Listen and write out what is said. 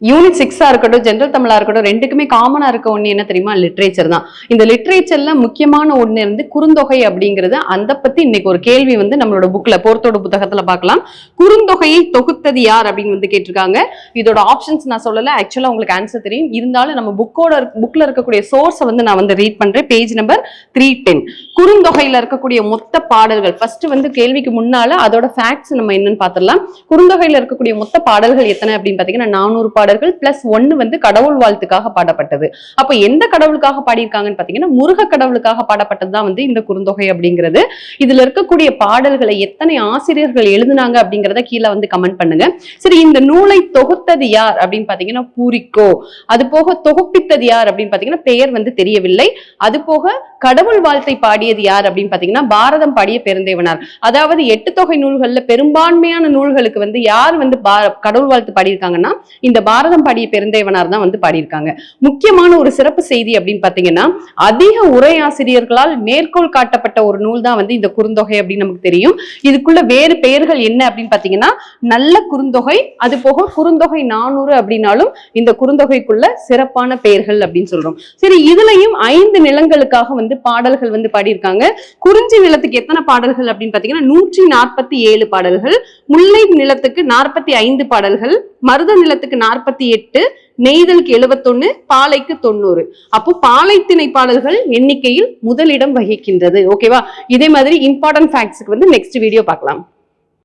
Unit 6 இருக்கட்டும், general தமிழா இருக்கட்டும், ரெண்டுக்குமே காமனா இருக்க ஒண்ணு என்ன தெரியுமா? லிட்ரேச்சர் தான். இந்த லிட்ரேச்சர்ல முக்கியமான ஒண்ணு இருந்து குறுந்தொகை அப்படிங்கிறது. அந்த பத்தி இன்னைக்கு ஒரு கேள்வி நம்மளோட புக்ல, போர்த்தோட புத்தகத்துல பார்க்கலாம். குறுந்தொகையை தொகுத்தது யார் அப்படின்னு கேட்டிருக்காங்க. இதோட ஆப்ஷன்ஸ் நான் சொல்லல, ஆக்சுவலா உங்களுக்கு ஆன்சர் தெரியும். இருந்தாலும் நம்ம புக்ல இருக்கக்கூடிய சோர்ஸை நான் ரீட் பண்றேன். Page number 310. குறுந்தொகையில இருக்கக்கூடிய மொத்த பாடல்கள் ஃபர்ஸ்ட் கேள்விக்கு முன்னால அதோட ஃபேக்ட்ஸ் நம்ம என்னன்னு பாத்திரலாம். குறுந்தொகையில இருக்கக்கூடிய மொத்த பாடல்கள் எத்தனை அப்படின்னு பாத்தீங்கன்னா 400 பாடல்கள் பிளஸ் 1 கடவுள் வாழ்த்துக்காக பாடப்பட்டது. அப்ப எந்த கடவுளுக்காக பாடியிருக்காங்கன்னு பாத்தீங்கன்னா முருக கடவுளுக்காக பாடப்பட்டதுதான் இந்த குறுந்தொகை அப்படிங்கிறது. இதுல இருக்கக்கூடிய பாடல்களை எத்தனை ஆசிரியர்கள் எழுதினாங்க அப்படிங்கறத கீழே கமெண்ட் பண்ணுங்க. சரி, இந்த நூலை தொகுத்தது யார் அப்படின்னு பாத்தீங்கன்னா பூரிக்கோ. அது போக தொகுப்பித்தது யார் அப்படின்னு பாத்தீங்கன்னா பெயர் தெரியவில்லை. அது போக கடவுள் வாழ்த்தை பாடியது யார் அப்படின்னு பாத்தீங்கன்னா பாரதம் பாடிய பெருந்தேவனார். அதாவது 8 தொகை நூல்கள்ல பெரும்பான்மையான நூல்களுக்கு யார் கடவுள் வாழ்த்து பாடியிருக்காங்கன்னா இந்த பாரதம் பாடிய பெருந்தேவனார் தான் பாடியிருக்காங்க. முக்கியமான ஒரு சிறப்பு செய்தி அப்படின்னு பாத்தீங்கன்னா அதிக உரையாசிரியர்களால் மேற்கோள் காட்டப்பட்ட ஒரு நூல் தான் இந்த குறுந்தொகை அப்படின்னு நமக்கு தெரியும். இதுக்குள்ள வேறு பெயர்கள் என்ன அப்படின்னு பாத்தீங்கன்னா நல்ல குறுந்தொகை, அது போக குறுந்தொகை 400 அப்படின்னாலும் இந்த குறுந்தொகைக்குள்ள சிறப்பான பெயர்கள் அப்படின்னு சொல்றோம். சரி, இதுலயும் 5 நிலங்களுக்காக பாடல்கள் பாடியிருக்காங்க. குறிஞ்சி நிலத்துக்கு எத்தனை பாடல்கள் அப்படின்னு பாத்தீங்கன்னா 147 பாடல்கள், முல்லை நிலத்துக்கு 45 பாடல்கள், மருத நிலத்துக்கு 48, நெய்தலுக்கு 71, பாலைக்கு 90. அப்போ பாலைத்திணை பாடல்கள் எண்ணிக்கையில் முதலிடம் வகிக்கின்றது. ஓகேவா? இதே மாதிரி இம்பார்ட்டன்ட் ஃபேக்ட்ஸ்க்கு நெக்ஸ்ட் வீடியோ பார்க்கலாம்.